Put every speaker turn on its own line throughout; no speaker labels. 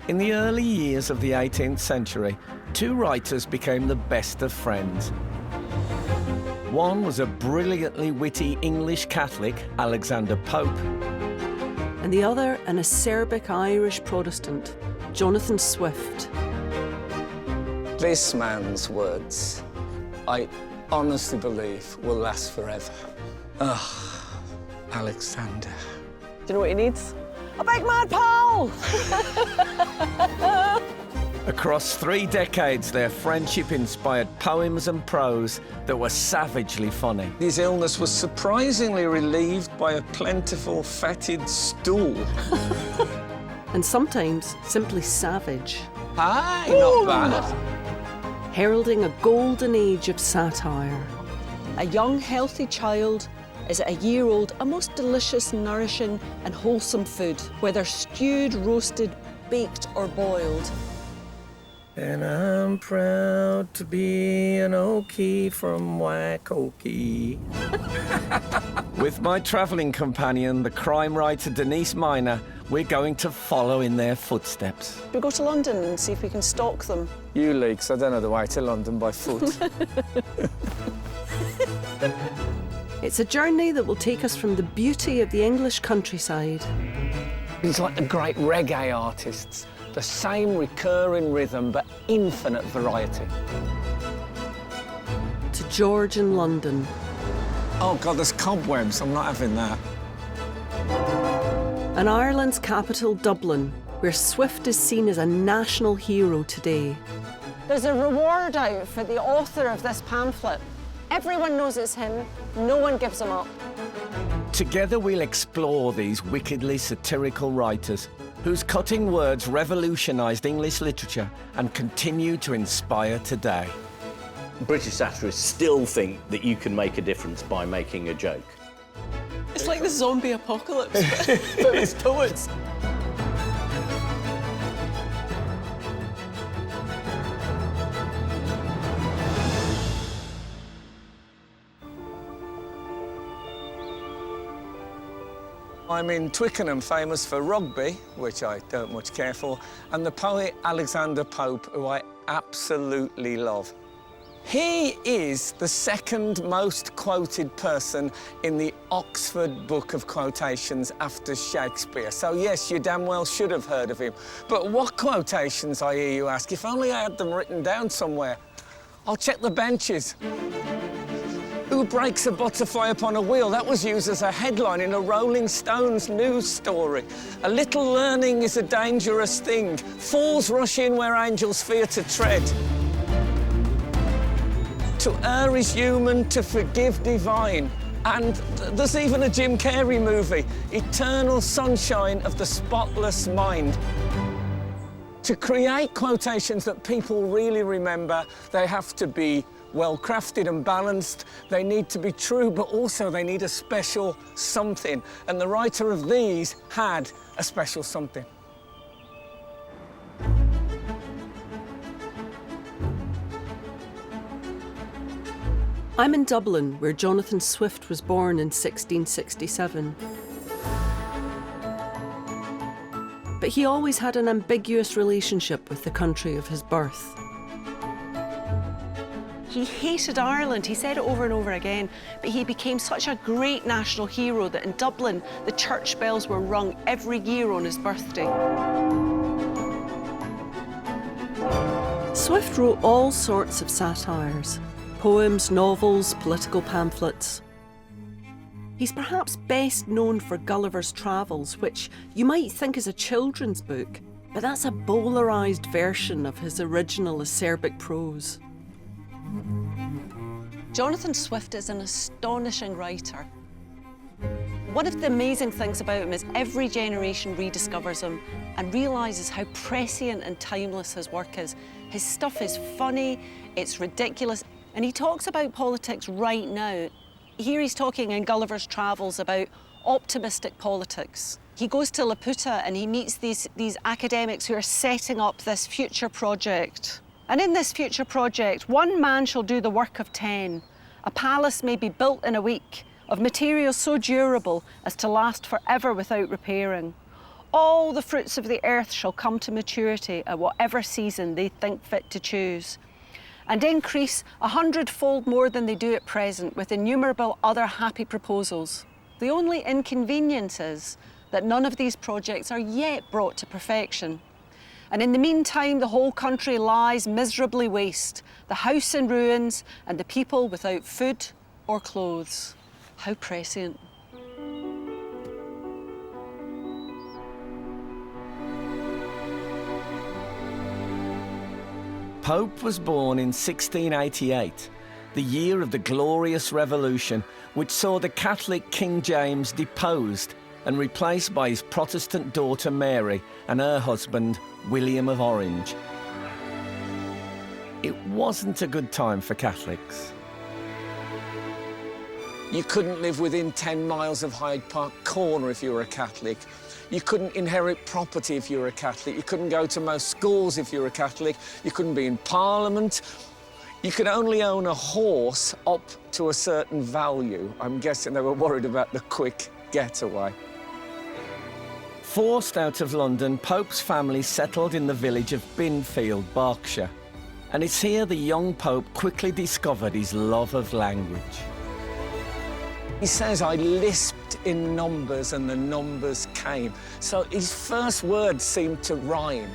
In the early years of the 18th century, two writers became the best of friends. One was a brilliantly witty English Catholic, Alexander Pope.
And the other, an acerbic Irish Protestant, Johnathan Swift.
This man's words, I honestly believe, will last forever. Alexander.
Do you know what he needs? A big mad pole!
Across 3 decades, their friendship inspired poems and prose that were savagely funny.
His illness was surprisingly relieved by a plentiful, fetid stool.
And sometimes simply savage.
Aye, not bad.
Heralding a golden age of satire.
A young, healthy child is a year-old, a most delicious, nourishing and wholesome food, whether stewed, roasted, baked or boiled.
And I'm proud to be an Okie from Waikiki. With my travelling companion, the crime writer Denise, Mina, we're going to follow in their footsteps.
We go to London and see if we can stalk them.
You leaks, I don't know the way to London by foot.
It's a journey that will take us from the beauty of the English countryside.
He's like the great reggae artists. The same recurring rhythm, but infinite variety.
To Georgian London.
Oh God, there's cobwebs, I'm not having that.
And Ireland's capital, Dublin, where Swift is seen as a national hero today.
There's a reward out for the author of this pamphlet. Everyone knows it's him, no one gives him up.
Together we'll explore these wickedly satirical writers whose cutting words revolutionised English literature and continue to inspire today.
British satirists still think that you can make a difference by making a joke.
It's like the zombie apocalypse, but with poets.
I'm in Twickenham, famous for rugby, which I don't much care for, and the poet Alexander Pope, who I absolutely love. He is the second most quoted person in the Oxford Book of Quotations after Shakespeare. So yes, you damn well should have heard of him. But what quotations, I hear you ask? If only I had them written down somewhere. I'll check the benches. Who breaks a butterfly upon a wheel? That was used as a headline in a Rolling Stones news story. A little learning is a dangerous thing. Fools rush in where angels fear to tread. To err is human, to forgive divine. And there's even a Jim Carrey movie, Eternal Sunshine of the Spotless Mind. To create quotations that people really remember, they have to be well-crafted and balanced. They need to be true, but also they need a special something. And the writer of these had a special something.
I'm in Dublin, where Johnathan Swift was born in 1667. But he always had an ambiguous relationship with the country of his birth.
He hated Ireland, he said it over and over again, but he became such a great national hero that in Dublin, the church bells were rung every year on his birthday.
Swift wrote all sorts of satires, poems, novels, political pamphlets. He's perhaps best known for Gulliver's Travels, which you might think is a children's book, but that's a bowlerised version of his original acerbic prose.
Johnathan Swift is an astonishing writer. One of the amazing things about him is every generation rediscovers him and realises how prescient and timeless his work is. His stuff is funny, it's ridiculous, and he talks about politics right now. Here he's talking in Gulliver's Travels about optimistic politics. He goes to Laputa and he meets these academics who are setting up this future project. And in this future project, one man shall do the work of 10. A palace may be built in a week, of materials so durable as to last forever without repairing. all the fruits of the earth shall come to maturity at whatever season they think fit to choose, and increase 100-fold more than they do at present, with innumerable other happy proposals. The only inconvenience is that none of these projects are yet brought to perfection. And in the meantime, the whole country lies miserably waste, the house in ruins, and the people without food or clothes. How prescient.
Pope was born in 1688, the year of the Glorious Revolution, which saw the Catholic King James deposed and replaced by his Protestant daughter Mary and her husband William of Orange. It wasn't a good time for Catholics.
You couldn't live within 10 miles of Hyde Park Corner if you were a Catholic. You couldn't inherit property if you were a Catholic. You couldn't go to most schools if you were a Catholic. You couldn't be in Parliament. You could only own a horse up to a certain value. I'm guessing they were worried about the quick getaway.
Forced out of London, Pope's family settled in the village of Binfield, Berkshire. And it's here the young Pope quickly discovered his love of language.
He says, I lisped in numbers and the numbers came. So his first words seemed to rhyme.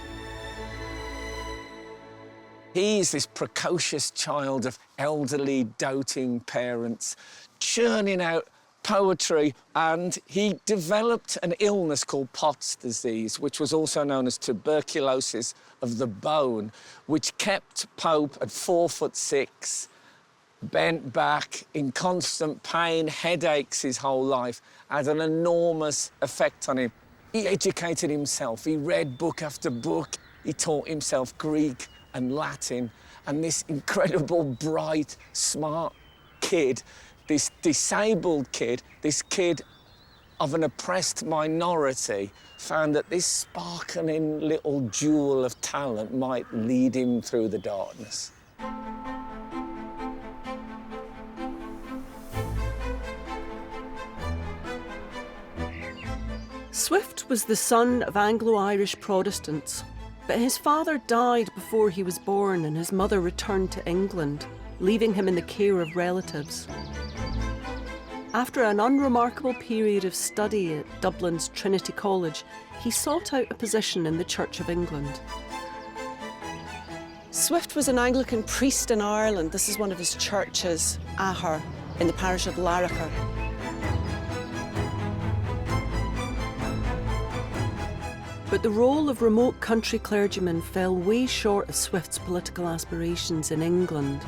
He's this precocious child of elderly, doting parents, churning out poetry, and he developed an illness called Pott's disease, which was also known as tuberculosis of the bone, which kept Pope at 4'6", bent back, in constant pain, headaches his whole life, had an enormous effect on him. He educated himself. He read book after book. He taught himself Greek and Latin. And this incredible, bright, smart kid, this disabled kid, this kid of an oppressed minority, found that this sparkling little jewel of talent might lead him through the darkness.
Swift was the son of Anglo-Irish Protestants, but his father died before he was born and his mother returned to England, leaving him in the care of relatives. After an unremarkable period of study at Dublin's Trinity College, he sought out a position in the Church of England.
Swift was an Anglican priest in Ireland. This is one of his churches, Ahar, in the parish of Larricker.
But the role of remote country clergyman fell way short of Swift's political aspirations in England.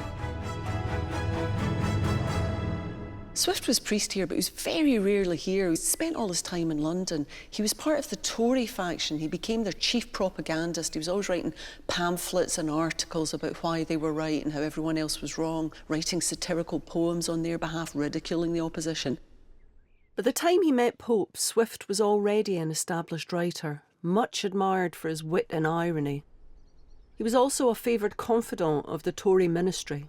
Swift was priest here, but he was very rarely here. He spent all his time in London. He was part of the Tory faction. He became their chief propagandist. He was always writing pamphlets and articles about why they were right and how everyone else was wrong, writing satirical poems on their behalf, ridiculing the opposition.
By the time he met Pope, Swift was already an established writer, much admired for his wit and irony. He was also a favoured confidant of the Tory ministry.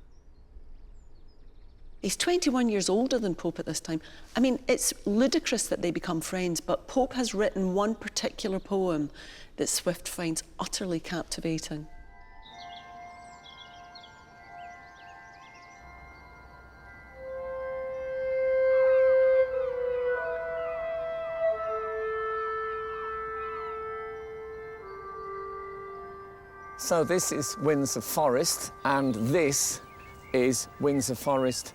He's 21 years older than Pope at this time. I mean, it's ludicrous that they become friends, but Pope has written one particular poem that Swift finds utterly captivating.
So this is Windsor Forest, and this is Windsor Forest,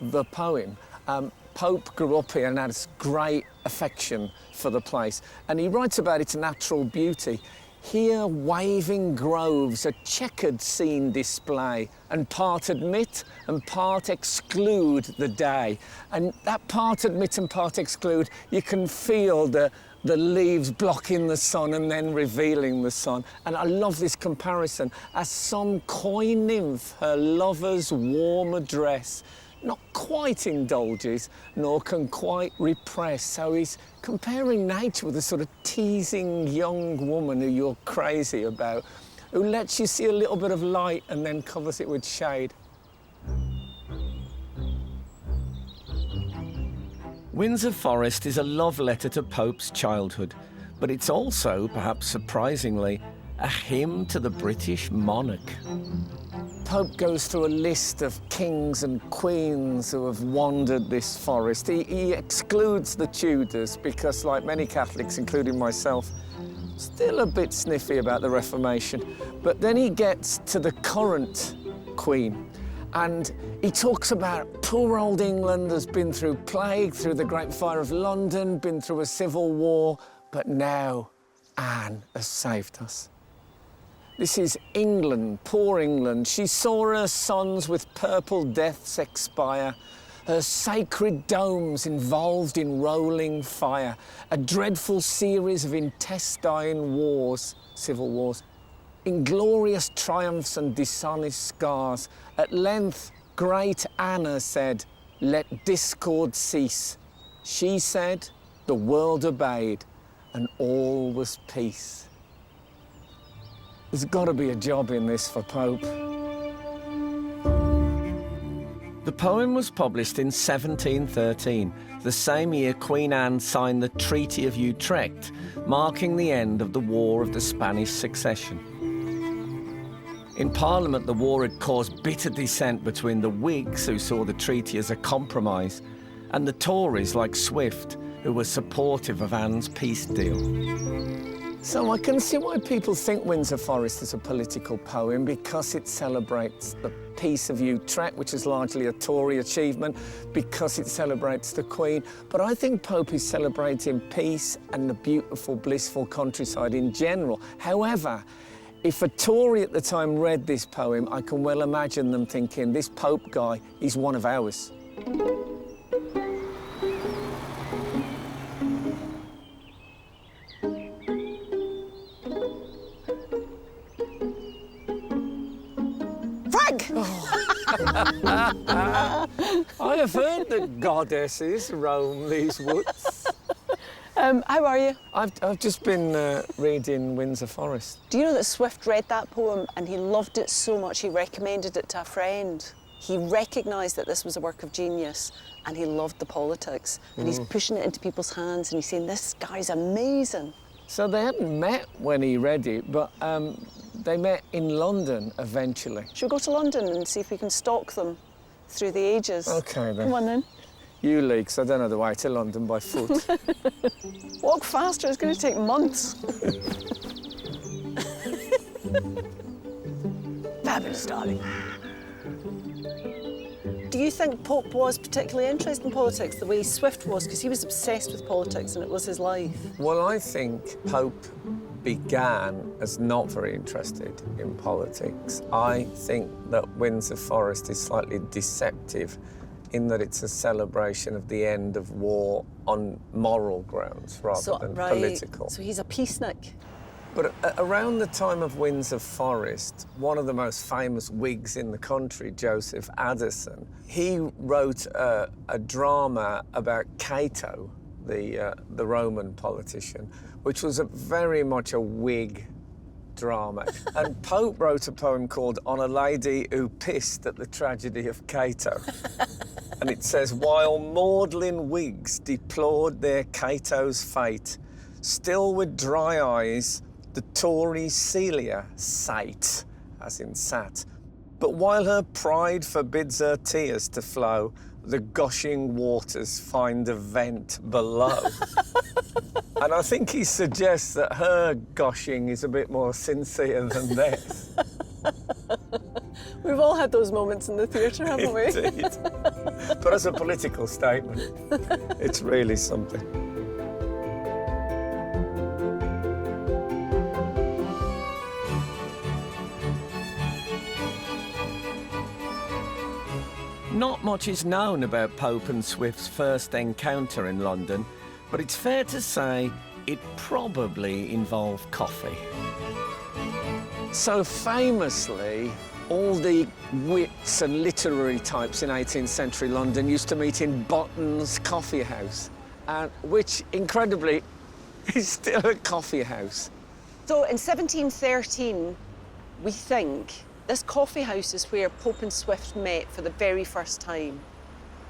the poem. Pope grew up here and had this great affection for the place, and he writes about its natural beauty. Here waving groves, a checkered scene display, and part admit and part exclude the day. And that part admit and part exclude, you can feel the leaves blocking the sun and then revealing the sun. And I love this comparison. As some coy nymph her lover's warm address not quite indulges, nor can quite repress. So he's comparing nature with a sort of teasing young woman who you're crazy about, who lets you see a little bit of light and then covers it with shade.
Windsor Forest is a love letter to Pope's childhood, But it's also, perhaps surprisingly, a hymn to the British monarch.
Pope goes through a list of kings and queens who have wandered this forest. He excludes the Tudors because, like many Catholics, including myself, still a bit sniffy about the Reformation. But then he gets to the current queen, and he talks about poor old England has been through plague, through the Great Fire of London, been through a civil war, but now Anne has saved us. This is England, poor England. She saw her sons with purple deaths expire, her sacred domes involved in rolling fire, a dreadful series of intestine wars, civil wars, inglorious triumphs and dishonest scars. At length, great Anna said, "Let discord cease." She said, the world obeyed, and all was peace. There's got to be a job in this for Pope.
The poem was published in 1713, the same year Queen Anne signed the Treaty of Utrecht, marking the end of the War of the Spanish Succession. In Parliament, the war had caused bitter dissent between the Whigs, who saw the treaty as a compromise, and the Tories, like Swift, who were supportive of Anne's peace deal.
So I can see why people think Windsor Forest is a political poem, because it celebrates the Peace of Utrecht, which is largely a Tory achievement, because it celebrates the Queen. But I think Pope is celebrating peace and the beautiful, blissful countryside in general. However, if a Tory at the time read this poem, I can well imagine them thinking, this Pope guy is one of ours. I have heard that goddesses roam these woods.
How are you?
I've just been reading Windsor Forest.
Do you know that Swift read that poem and he loved it so much he recommended it to a friend? He recognised that this was a work of genius and he loved the politics. And he's pushing it into people's hands and he's saying, this guy's amazing.
So they hadn't met when he read it, but they met in London eventually.
Should we go to London and see if we can stalk them through the ages?
OK, then.
Come on, then.
You leaks, I don't know the way to London by foot.
Walk faster, it's going to take months. Fabulous, darling. Do you think Pope was particularly interested in politics the way Swift was? Because he was obsessed with politics and it was his life.
Well, I think Pope began as not very interested in politics. I think that Windsor Forest is slightly deceptive in that it's a celebration of the end of war on moral grounds rather than political.
So he's a peacenik.
But around the time of Windsor Forest, one of the most famous Whigs in the country, Joseph Addison, he wrote a drama about Cato, the Roman politician, which was very much a Whig drama. And Pope wrote a poem called On a Lady Who Pissed at the Tragedy of Cato. And it says, while maudlin Whigs deplored their Cato's fate, still with dry eyes the Tory Celia sate, as in sat. But while her pride forbids her tears to flow, the gushing waters find a vent below. And I think he suggests that her gushing is a bit more sincere than theirs.
We've all had those moments in the theatre, haven't we?
Indeed. But as a political statement, it's really something.
Not much is known about Pope and Swift's first encounter in London, but it's fair to say it probably involved coffee.
So famously, all the wits and literary types in 18th century London used to meet in Botton's Coffee House, which, incredibly, is still a coffee house.
So in 1713, we think this coffee house is where Pope and Swift met for the very first time.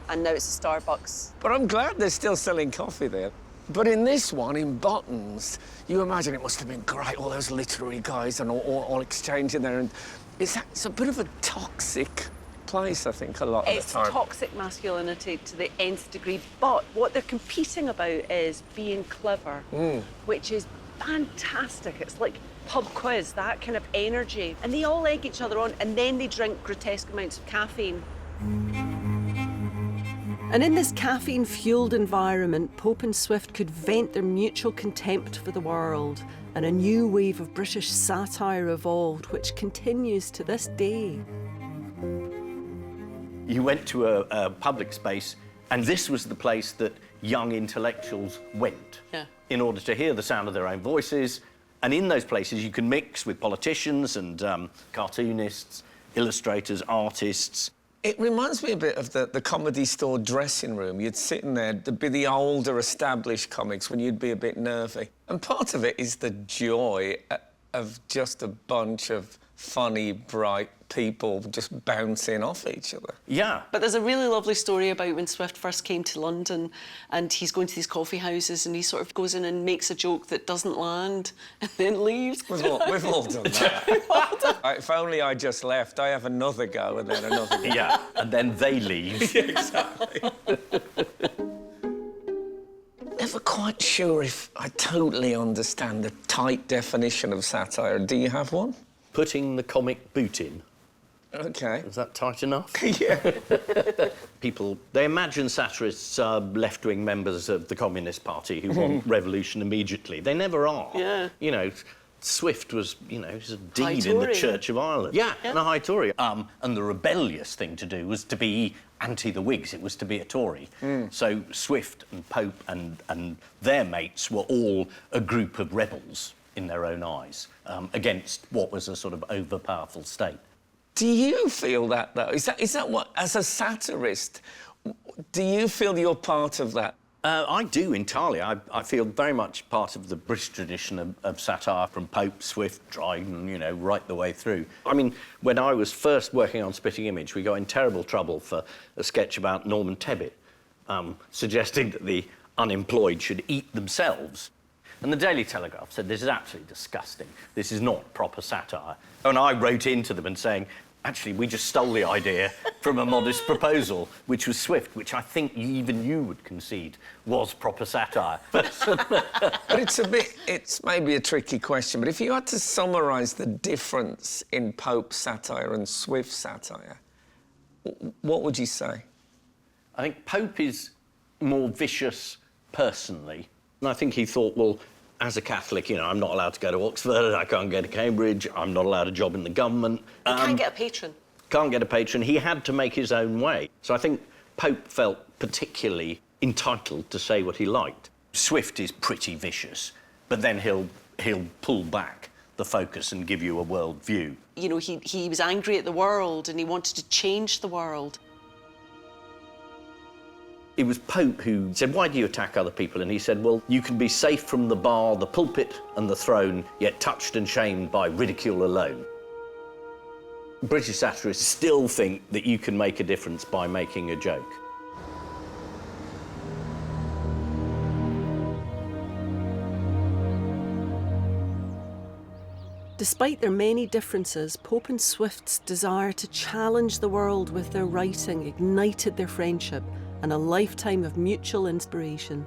And now it's a Starbucks.
But I'm glad they're still selling coffee there. But in this one, in Bottoms, you imagine it must have been great, all those literary guys and all exchanging there. And it's a bit of a toxic place, I think, a lot of the time.
It's toxic masculinity to the nth degree, but what they're competing about is being clever, which is fantastic. It's like pub quiz, that kind of energy. And they all egg each other on, and then they drink grotesque amounts of caffeine. And in this caffeine-fueled environment, Pope and Swift could vent their mutual contempt for the world, and a new wave of British satire evolved, which continues to this day.
You went to a public space, and this was the place that young intellectuals went in order to hear the sound of their own voices. And in those places, you can mix with politicians and cartoonists, illustrators, artists.
It reminds me a bit of the Comedy Store dressing room. You'd sit in there, there'd be the older, established comics when you'd be a bit nervy. And part of it is the joy of just a bunch of funny, bright people just bouncing off each other.
Yeah.
But there's a really lovely story about when Swift first came to London, and he's going to these coffee houses, and he sort of goes in and makes a joke that doesn't land and then leaves.
We've all done that. If only I just left, I have another go and then another go.
Yeah, and then they leave.
Yeah, exactly. Never quite sure if I totally understand the tight definition of satire. Do you have one?
Putting the comic boot in.
OK.
Is that tight enough?
Yeah.
People, they imagine satirists are left-wing members of the Communist Party who want revolution immediately. They never are.
Yeah.
You know, Swift was, you know, he's a dean in the Church of Ireland. Yeah, and a high Tory. And the rebellious thing to do was to be anti the Whigs. It was to be a Tory. So Swift and Pope and their mates were all a group of rebels in their own eyes against what was a sort of over-powerful state.
Do you feel that, though? Is that what, as a satirist, do you feel you're part of that?
I do, entirely. I feel very much part of the British tradition of satire, from Pope, Swift, Dryden, you know, right the way through. I mean, when I was first working on Spitting Image, we got in terrible trouble for a sketch about Norman Tebbit, suggesting that the unemployed should eat themselves. And the Daily Telegraph said, this is absolutely disgusting. This is not proper satire. And I wrote into them and saying, actually, we just stole the idea from a modest proposal, which was Swift, which I think even you would concede was proper satire.
But it's maybe a tricky question, but if you had to summarise the difference in Pope satire and Swift satire, what would you say?
I think Pope is more vicious personally. And I think he thought, well, as a Catholic, you know, I'm not allowed to go to Oxford, I can't go to Cambridge, I'm not allowed a job in the government.
You can't get a patron.
Can't get a patron. He had to make his own way. So I think Pope felt particularly entitled to say what he liked. Swift is pretty vicious, but then he'll pull back the focus and give you a world view.
You know, he was angry at the world and he wanted to change the world.
It was Pope who said, why do you attack other people? And he said, well, you can be safe from the bar, the pulpit and the throne, yet touched and shamed by ridicule alone. British satirists still think that you can make a difference by making a joke.
Despite their many differences, Pope and Swift's desire to challenge the world with their writing ignited their friendship and a lifetime of mutual inspiration.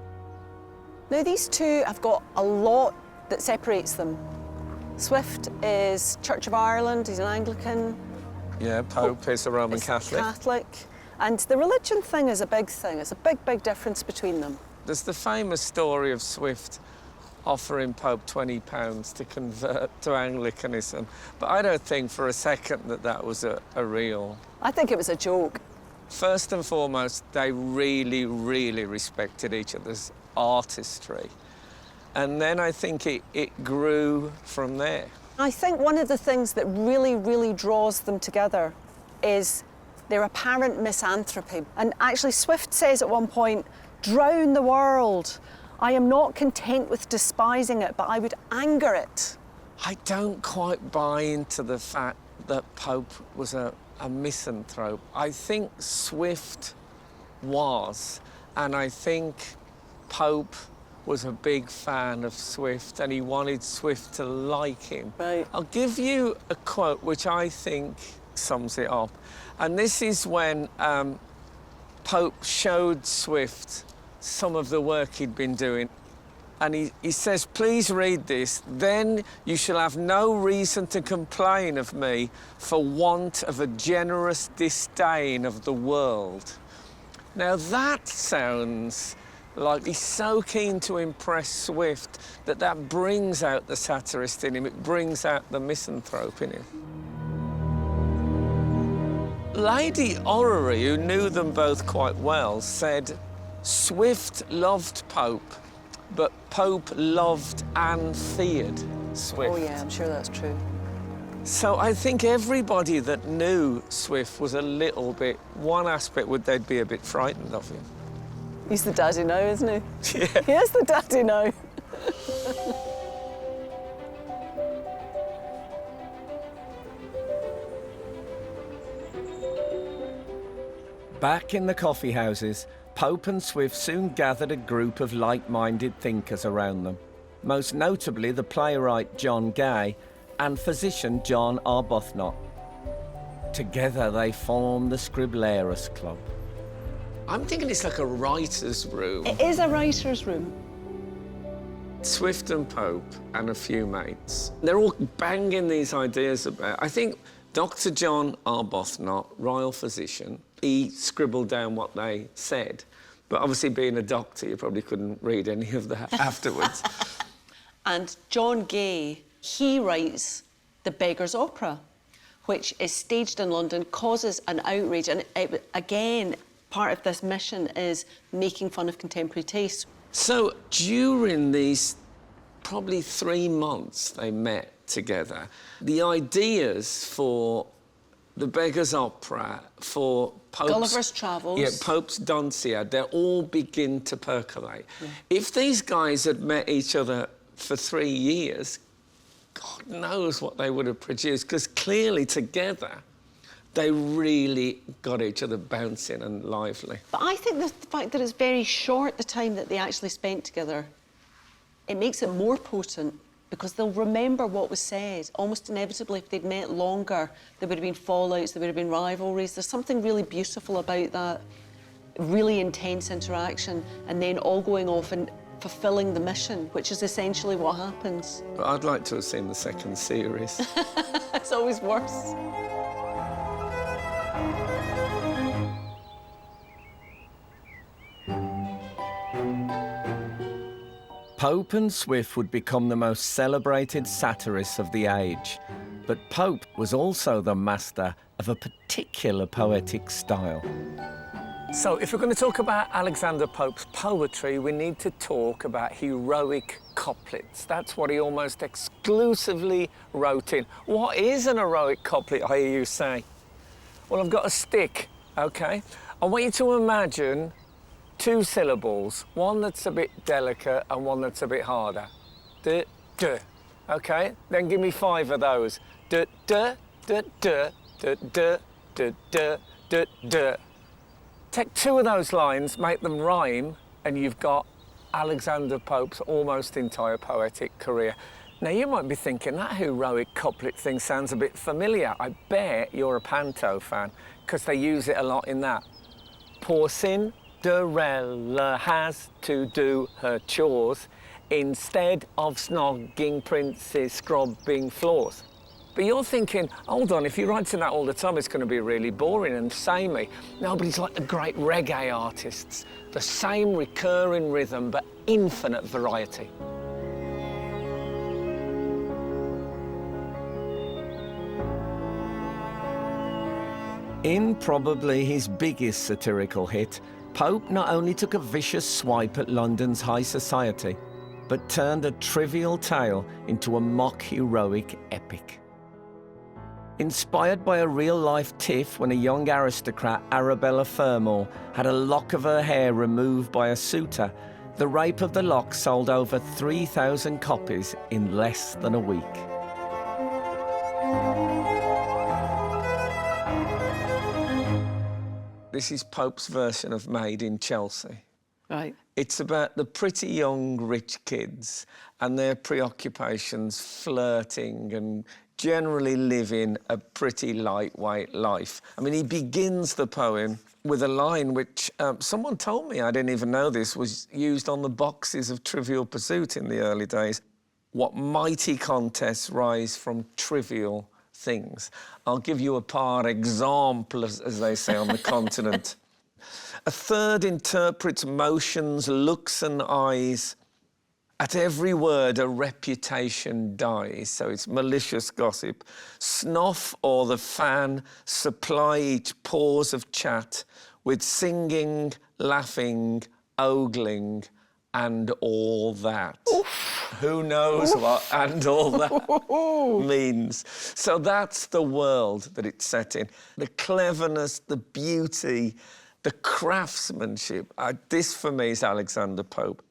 Now, these two have got a lot that separates them. Swift is Church of Ireland, he's an Anglican.
Yeah, Pope is a Roman Catholic.
And the religion thing is a big thing. It's a big, big difference between them.
There's the famous story of Swift offering Pope £20 to convert to Anglicanism. But I don't think for a second that was a real...
I think it was a joke.
First and foremost, they really, really respected each other's artistry. And then I think it grew from there.
I think one of the things that really, really draws them together is their apparent misanthropy. And actually, Swift says at one point, drown the world. I am not content with despising it, but I would anger it.
I don't quite buy into the fact that Pope was a misanthrope. I think Swift was, and I think Pope was a big fan of Swift and he wanted Swift to like him.
Right.
I'll give you a quote which I think sums it up. And this is when Pope showed Swift some of the work he'd been doing. And he says, please read this, then you shall have no reason to complain of me for want of a generous disdain of the world. Now that sounds like he's so keen to impress Swift that brings out the satirist in him, it brings out the misanthrope in him. Lady Orrery, who knew them both quite well, said Swift loved Pope, but Pope loved and feared Swift.
Oh, yeah, I'm sure that's true.
So I think everybody that knew Swift was a little bit, one aspect would they'd be a bit frightened of him.
He's the daddy now, isn't he?
Yeah.
He is the daddy now.
Back in the coffee houses, Pope and Swift soon gathered a group of like-minded thinkers around them, most notably the playwright John Gay and physician John Arbuthnot. Together they formed the Scriblerus Club.
I'm thinking it's like a writer's room.
It is a writer's room.
Swift and Pope and a few mates. They're all banging these ideas about. I think Dr. John Arbuthnot, royal physician, he scribbled down what they said. But obviously, being a doctor, you probably couldn't read any of that afterwards.
And John Gay, he writes The Beggar's Opera, which is staged in London, causes an outrage. And again, part of this mission is making fun of contemporary taste.
So during these probably 3 months they met together, the ideas for The Beggar's Opera, for Pope's...
Gulliver's Travels.
Yeah, Pope's Dunciad, they all begin to percolate. Yeah. If these guys had met each other for 3 years, God knows what they would have produced, because clearly together they really got each other bouncing and lively.
But I think the fact that it's very short, the time that they actually spent together, it makes it more potent, because they'll remember what was said. Almost inevitably, if they'd met longer, there would have been fallouts, there would have been rivalries. There's something really beautiful about that really intense interaction, and then all going off and fulfilling the mission, which is essentially what happens.
But I'd like to have seen the second series.
It's always worse.
Pope and Swift would become the most celebrated satirists of the age, but Pope was also the master of a particular poetic style.
So if we're going to talk about Alexander Pope's poetry, we need to talk about heroic couplets. That's what he almost exclusively wrote in. What is an heroic couplet, I hear you say? Well, I've got a stick, OK? I want you to imagine 2 syllables, one that's a bit delicate and one that's a bit harder. D, d. OK? Then give me 5 of those. D, d, d, d, d, d, d, d, d, d. Take 2 of those lines, make them rhyme, and you've got Alexander Pope's almost entire poetic career. Now, you might be thinking, that heroic couplet thing sounds a bit familiar. I bet you're a Panto fan, because they use it a lot in that. Poor Cinderella has to do her chores instead of snogging princes scrubbing floors. But you're thinking, hold on, if he writes in that all the time, it's going to be really boring and samey. No, but he's like the great reggae artists. The same recurring rhythm, but infinite variety.
In probably his biggest satirical hit, Pope not only took a vicious swipe at London's high society, but turned a trivial tale into a mock-heroic epic. Inspired by a real-life tiff when a young aristocrat, Arabella Fermor, had a lock of her hair removed by a suitor, The Rape of the Lock sold over 3,000 copies in less than a week.
This is Pope's version of Made in Chelsea.
Right.
It's about the pretty young rich kids and their preoccupations, flirting and generally living a pretty lightweight life. I mean, he begins the poem with a line which someone told me, I didn't even know this, was used on the boxes of Trivial Pursuit in the early days. What mighty contests rise from trivial things. I'll give you a par exemple, as they say on the continent. A third interprets motions, looks and eyes. At every word a reputation dies, so it's malicious gossip. Snuff or the fan supply each pause of chat with singing, laughing, ogling, and all that. Oof. Who knows what and all that means? So that's the world that it's set in. The cleverness, the beauty, the craftsmanship. This, for me, is Alexander Pope.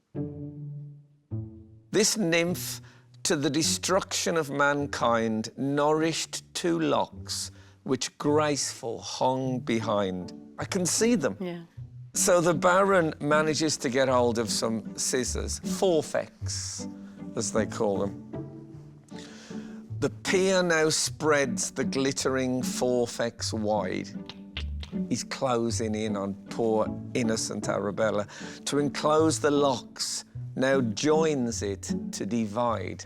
This nymph, to the destruction of mankind, nourished two locks, which graceful hung behind. I can see them.
Yeah.
So the Baron manages to get hold of some scissors, forfex, as they call them. The peer now spreads the glittering forfex wide. He's closing in on poor innocent Arabella. To enclose the locks, now joins it to divide.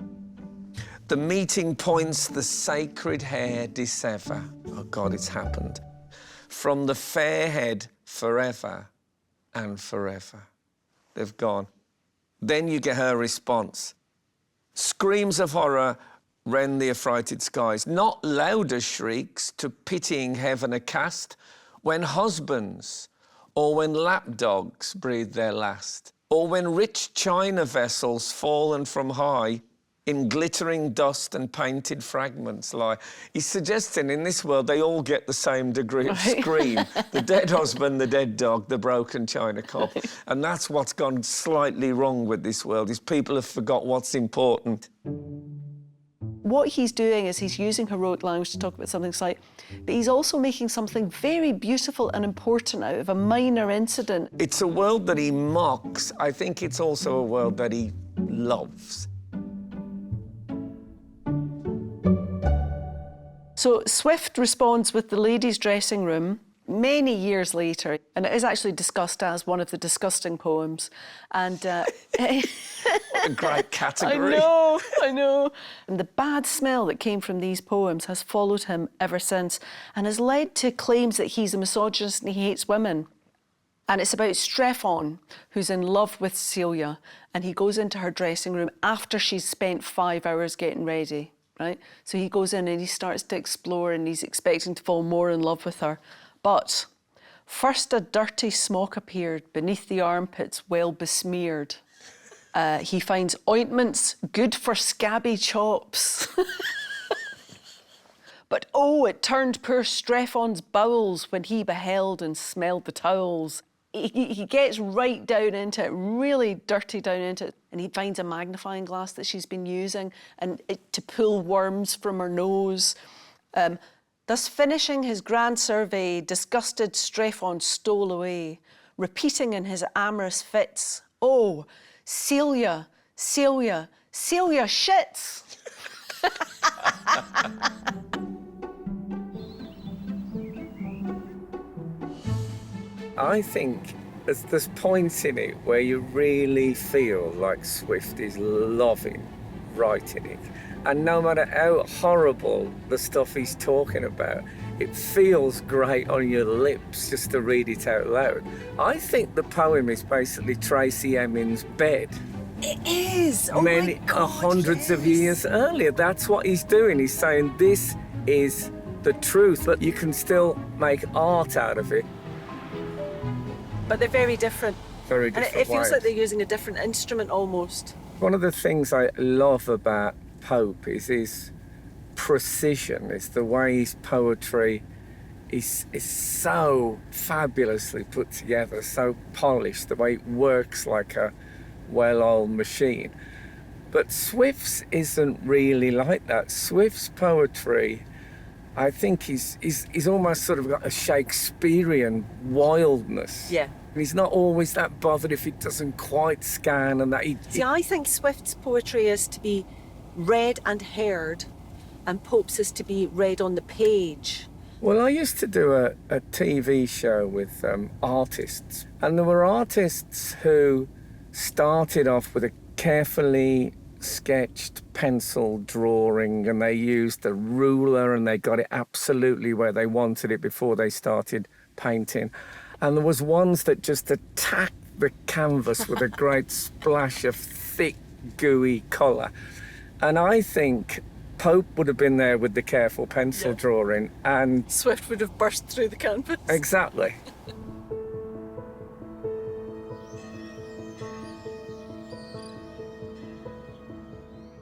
The meeting points the sacred hair dissever. Oh God, it's happened. From the fair head forever and forever. They've gone. Then you get her response. Screams of horror rend the affrighted skies. Not louder shrieks to pitying heaven are cast when husbands or when lapdogs breathe their last, or when rich china vessels fallen from high in glittering dust and painted fragments lie. He's suggesting in this world they all get the same degree of scream. The dead husband, the dead dog, the broken china cup. And that's what's gone slightly wrong with this world, is people have forgot what's important.
What he's doing is he's using heroic language to talk about something slight, but he's also making something very beautiful and important out of a minor incident.
It's a world that he mocks. I think it's also a world that he loves.
So Swift responds with The Ladies' Dressing Room many years later, and it is actually discussed as one of the disgusting poems. And
What a great category.
I know. And the bad smell that came from these poems has followed him ever since and has led to claims that he's a misogynist and he hates women. And it's about Strephon, who's in love with Celia, and he goes into her dressing room after she's spent 5 hours getting ready, right? So he goes in and he starts to explore and he's expecting to fall more in love with her. But first a dirty smock appeared beneath the armpits, well besmeared. He finds ointments good for scabby chops. But oh, it turned poor Strephon's bowels when he beheld and smelled the towels. He gets right down into it, really dirty down into it, and he finds a magnifying glass that she's been using and to pull worms from her nose. Thus finishing his grand survey, disgusted Strephon stole away, repeating in his amorous fits, "Oh, Celia, Celia, Celia shits!"
I think there's points in it where you really feel like Swift is loving writing it. And no matter how horrible the stuff he's talking about, it feels great on your lips just to read it out loud. I think the poem is basically Tracy Emin's Bed.
It is! Oh
Many
my God,
hundreds of
yes.
years earlier. That's what he's doing. He's saying this is the truth, but you can still make art out of it.
But they're very different.
Very different
And it feels
ways.
like they're using a different instrument almost.
One of the things I love about Pope is his precision. It's the way his poetry is so fabulously put together, so polished, the way it works like a well-oiled machine. But Swift's isn't really like that. Swift's poetry, I think he's almost sort of got a Shakespearean wildness
Yeah.
He's not always that bothered if it doesn't quite scan and that.
See, I think Swift's poetry is to be read and heard, and Pope's is to be read on the page.
Well, I used to do a TV show with artists, and there were artists who started off with a carefully sketched pencil drawing, and they used a ruler and they got it absolutely where they wanted it before they started painting. And there was ones that just attacked the canvas with a great splash of thick, gooey colour. And I think Pope would have been there with the careful pencil drawing, and
Swift would have burst through the canvas.
exactly.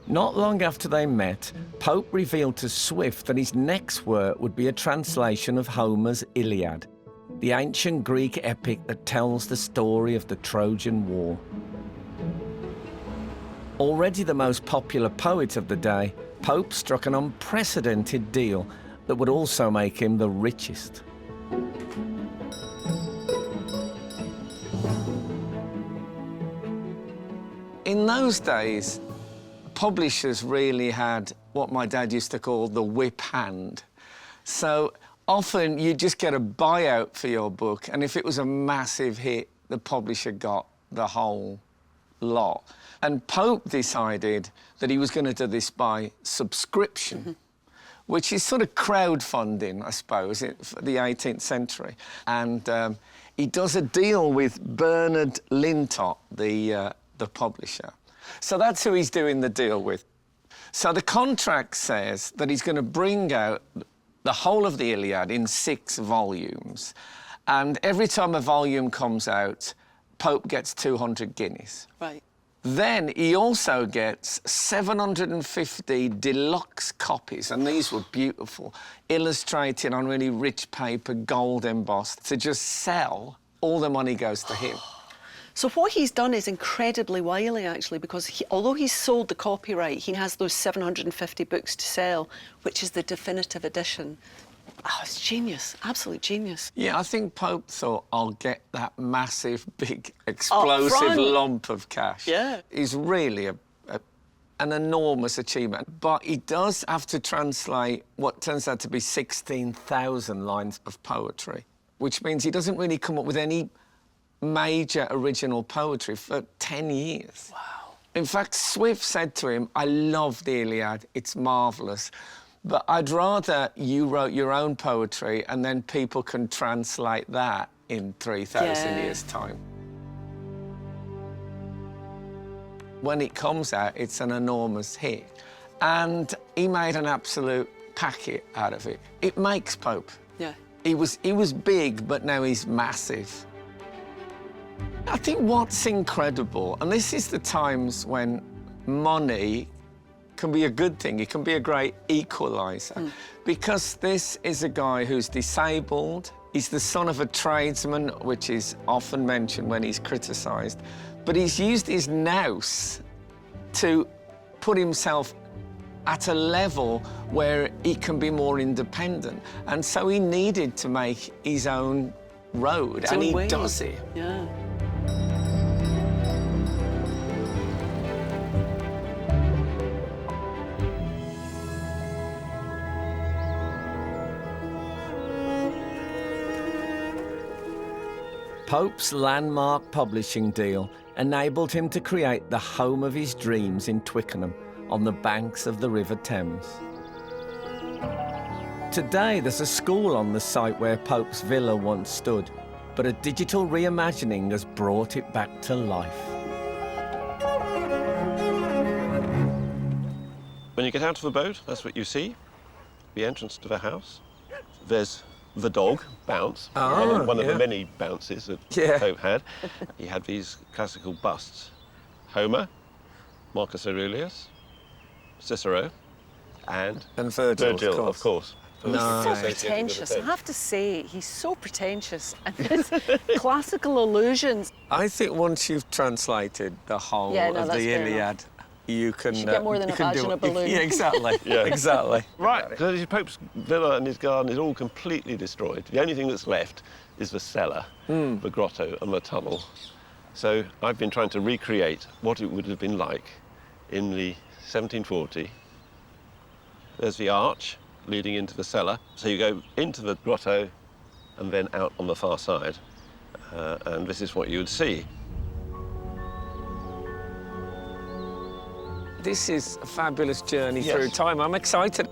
Not long after they met, Pope revealed to Swift that his next work would be a translation of Homer's Iliad, the ancient Greek epic that tells the story of the Trojan War. Already the most popular poet of the day, Pope struck an unprecedented deal that would also make him the richest.
In those days, publishers really had what my dad used to call the whip hand. So often you just get a buyout for your book, and if it was a massive hit, the publisher got the whole lot. And Pope decided that he was going to do this by subscription, which is sort of crowdfunding, I suppose, for the 18th century. And he does a deal with Bernard Lintott, the publisher. So that's who he's doing the deal with. So the contract says that he's going to bring out the whole of the Iliad in 6 volumes. And every time a volume comes out, Pope gets 200 guineas.
Right.
Then he also gets 750 deluxe copies, and these were beautiful, illustrated on really rich paper, gold embossed, to just sell. All the money goes to him.
So what he's done is incredibly wily, actually, because although he's sold the copyright, he has those 750 books to sell, which is the definitive edition. Oh, it's genius, absolute genius.
Yeah, I think Pope thought, I'll get that massive, big, explosive
front.
lump of cash.
Yeah.
It's really an enormous achievement. But he does have to translate what turns out to be 16,000 lines of poetry, which means he doesn't really come up with any major original poetry for 10 years.
Wow.
In fact, Swift said to him, I love the Iliad, it's marvellous, but I'd rather you wrote your own poetry and then people can translate that in 3,000 years' time. When it comes out, it's an enormous hit. And he made an absolute packet out of it. It makes Pope.
Yeah.
He was big, but now he's massive. I think what's incredible, and this is the times when money can be a good thing, it can be a great equaliser, because this is a guy who's disabled, he's the son of a tradesman, which is often mentioned when he's criticised, but he's used his nous to put himself at a level where he can be more independent, and so he needed to make his own road, and he does it.
Yeah.
Pope's landmark publishing deal enabled him to create the home of his dreams in Twickenham, on the banks of the River Thames. Today, there's a school on the site where Pope's villa once stood, but a digital reimagining has brought it back to life.
When you get out of the boat, that's what you see, the entrance to the house. There's the dog, Bounce, one of the many bounces that Pope had. He had these classical busts. Homer, Marcus Aurelius, Cicero, and
Virgil,
of course.
He's so pretentious. I have to say, he's so pretentious. And his classical allusions.
I think once you've translated the whole of the Iliad, you can...
You get more than a badge and a balloon.
Yeah, exactly. Yeah. Exactly.
Right, so the Pope's villa and his garden is all completely destroyed. The only thing that's left is the cellar, the grotto and the tunnel. So I've been trying to recreate what it would have been like in the 1740. There's the arch leading into the cellar. So you go into the grotto and then out on the far side. And this is what you would see.
This is a fabulous journey
Yes.
through time. I'm excited.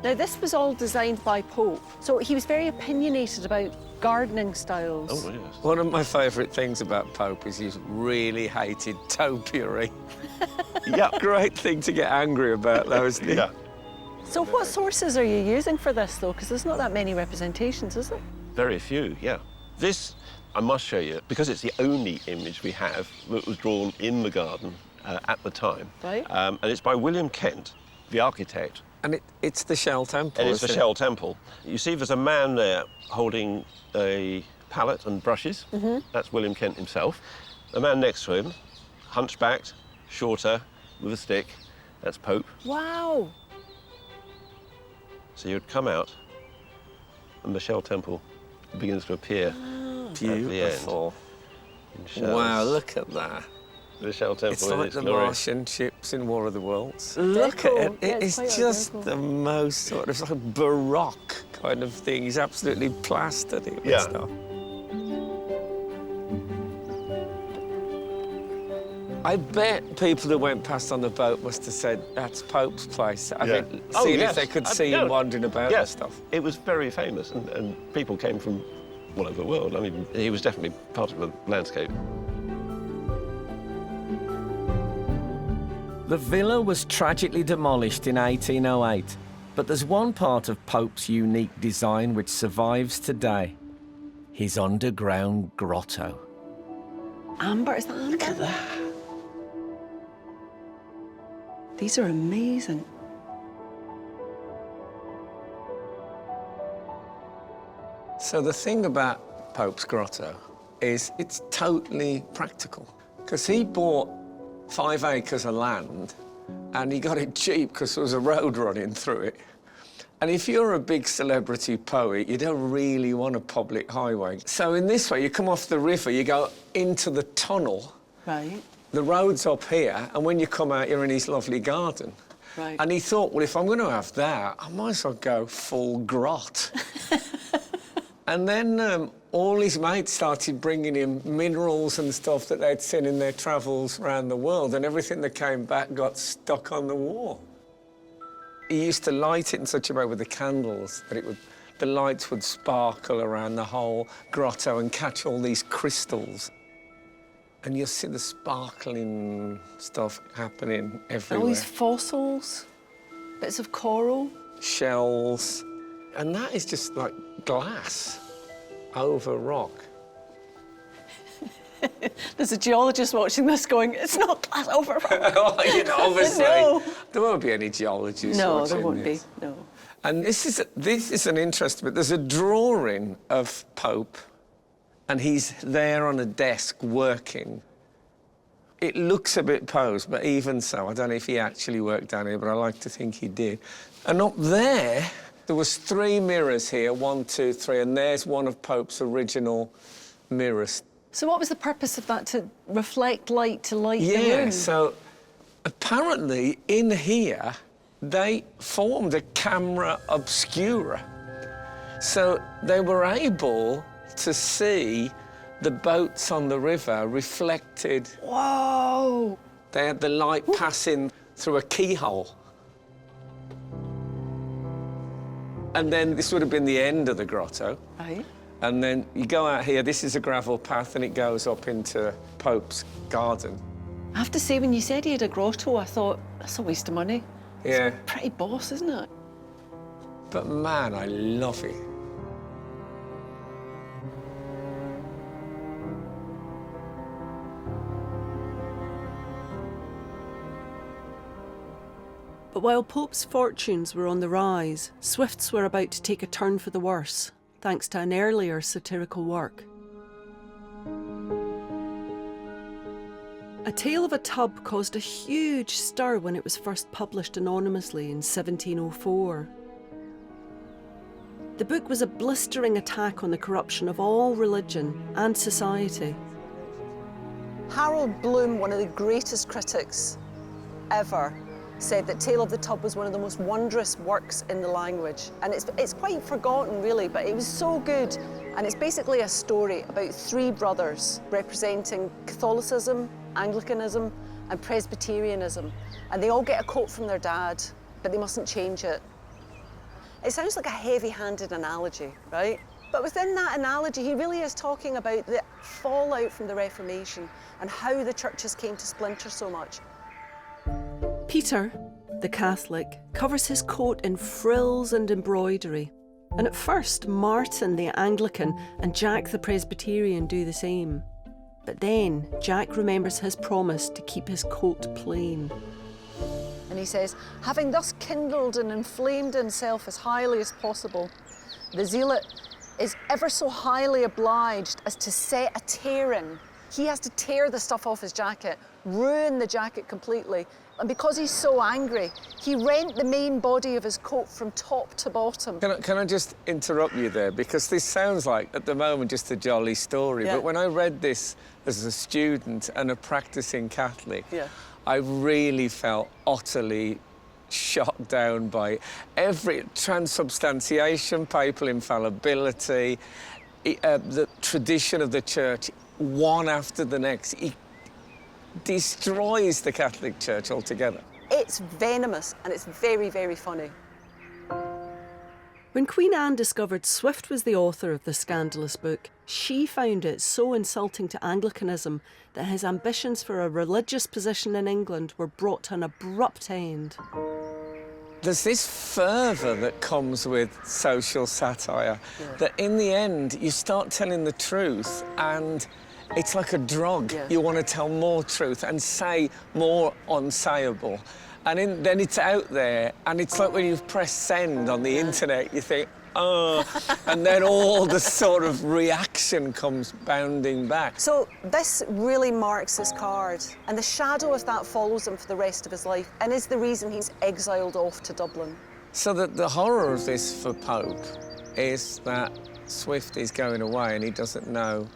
Now, this was all designed by Pope, so he was very opinionated about gardening styles.
Oh, yes.
One of my favourite things about Pope is he's really hated topiary.
Yeah.
Great thing to get angry about, though, isn't it?
Yeah.
So what sources are you using for this, though? Because there's not that many representations, is there?
Very few, yeah. This, I must show you, because it's the only image we have that was drawn in the garden at the time.
Right.
And it's by William Kent, the architect.
And it's the Shell Temple,
And it's the
isn't it?
Shell Temple. You see there's a man there holding a palette and brushes. That's William Kent himself. The man next to him, hunchbacked, shorter, with a stick, that's Pope.
Wow.
So you'd come out and the Shell Temple begins to appear at the end.
Beautiful.
in shells.
Wow, look at that.
The Shell Temple
It's
in
like
its
the
glory.
Martian ships in War of the Worlds. Look
cool.
at it.
Yeah,
It
it's
is
quite
just
cool.
the most sort of like baroque kind of thing. He's absolutely plastered it with
Yeah.
stuff. I bet people who went past on the boat must have said, that's Pope's place. I
Yeah.
think,
Oh,
seeing
yes.
if they could
I-
see
no.
him wandering about
Yeah,
and stuff.
it was very famous, and people came from all over the world. I mean, he was definitely part of the landscape.
The villa was tragically demolished in 1808, but there's one part of Pope's unique design which survives today. His underground grotto.
Amber, is that amber? Look at that. These are amazing.
So the thing about Pope's Grotto is it's totally practical, because he bought 5 acres of land and he got it cheap because there was a road running through it. And if you're a big celebrity poet, you don't really want a public highway. So in this way, you come off the river, you go into the tunnel.
Right.
The road's up here, and when you come out, you're in his lovely garden.
Right.
And he thought, well, if I'm going to have that, I might as well go full grot. And then all his mates started bringing him minerals and stuff that they'd seen in their travels around the world, and everything that came back got stuck on the wall. He used to light it in such a way with the candles that the lights would sparkle around the whole grotto and catch all these crystals. And you'll see the sparkling stuff happening everywhere.
All these fossils, bits of coral.
Shells. And that is just like glass over rock.
There's a geologist watching this going, it's not glass over rock.
Oh, you know, obviously.
No.
There won't be any geologists
No,
watching
there won't
this.
be, no.
And this is an interesting bit. There's a drawing of Pope, and he's there on a desk working. It looks a bit posed, but even so, I don't know if he actually worked down here, but I like to think he did. And up there was 3 mirrors here, 1, 2, 3, and there's one of Pope's original mirrors.
So what was the purpose of that, to reflect light to light the room?
Yeah, so apparently in here, they formed a camera obscura. So they were able to see the boats on the river reflected.
Whoa!
They had the light passing through a keyhole. And then this would have been the end of the grotto.
Right.
And then you go out here, this is a gravel path, and it goes up into Pope's garden.
I have to say, when you said he had a grotto, I thought, that's a waste of money.
Yeah.
Pretty boss, isn't it?
But man, I love it.
But while Pope's fortunes were on the rise, Swift's were about to take a turn for the worse, thanks to an earlier satirical work. A Tale of a Tub caused a huge stir when it was first published anonymously in 1704. The book was a blistering attack on the corruption of all religion and society.
Harold Bloom, one of the greatest critics ever, said that Tale of the Tub was one of the most wondrous works in the language. And it's quite forgotten, really, but it was so good. And it's basically a story about three brothers representing Catholicism, Anglicanism, and Presbyterianism. And they all get a quote from their dad, but they mustn't change it. It sounds like a heavy-handed analogy, right? But within that analogy, he really is talking about the fallout from the Reformation and how the churches came to splinter so much.
Peter, the Catholic, covers his coat in frills and embroidery. And at first, Martin, the Anglican, and Jack, the Presbyterian, do the same. But then, Jack remembers his promise to keep his coat plain.
And he says, having thus kindled and inflamed himself as highly as possible, the zealot is ever so highly obliged as to set a tearing. He has to tear the stuff off his jacket, ruin the jacket completely. And because he's so angry, he rent the main body of his coat from top to bottom.
Can I just interrupt you there? Because this sounds like, at the moment, just a jolly story.
Yeah.
But when I read this as a student and a practicing Catholic,
Yeah.
I really felt utterly shot down by every transubstantiation, papal infallibility, the tradition of the Church, one after the next. It destroys the Catholic Church altogether.
It's venomous and it's very, very funny.
When Queen Anne discovered Swift was the author of the scandalous book, she found it so insulting to Anglicanism that his ambitions for a religious position in England were brought to an abrupt end.
There's this fervour that comes with social satire, that in the end you start telling the truth and it's like a drug.
Yeah.
You want to tell more truth and say more unsayable. And then it's out there, and it's like when you press send on the internet, you think, oh, and then all the sort of reaction comes bounding back.
So this really marks his card, and the shadow of that follows him for the rest of his life, and is the reason he's exiled off to Dublin.
So that the horror of this for Pope is that Swift is going away and he doesn't know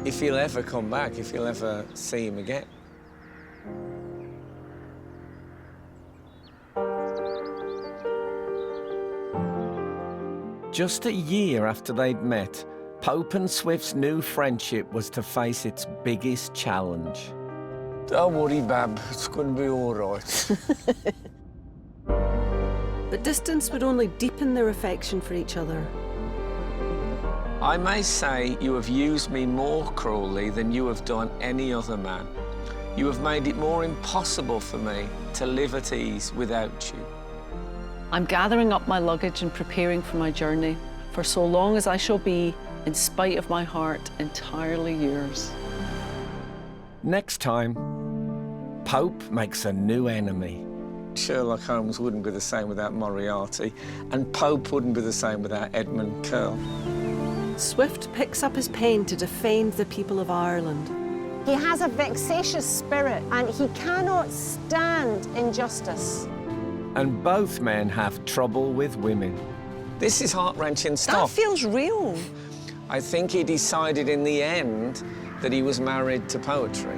if he'll ever come back, if he'll ever see him again.
Just a year after they'd met, Pope and Swift's new friendship was to face its biggest challenge.
Don't worry, Bab, it's going to be all right.
But distance would only deepen their affection for each other.
I may say you have used me more cruelly than you have done any other man. You have made it more impossible for me to live at ease without you.
I'm gathering up my luggage and preparing for my journey, for so long as I shall be, in spite of my heart, entirely yours.
Next time, Pope makes a new enemy.
Sherlock Holmes wouldn't be the same without Moriarty, and Pope wouldn't be the same without Edmund Curll.
Swift picks up his pen to defend the people of Ireland.
He has a vexatious spirit and he cannot stand injustice.
And both men have trouble with women.
This is heart-wrenching
That
stuff.
feels real.
I think he decided in the end that he was married to poetry.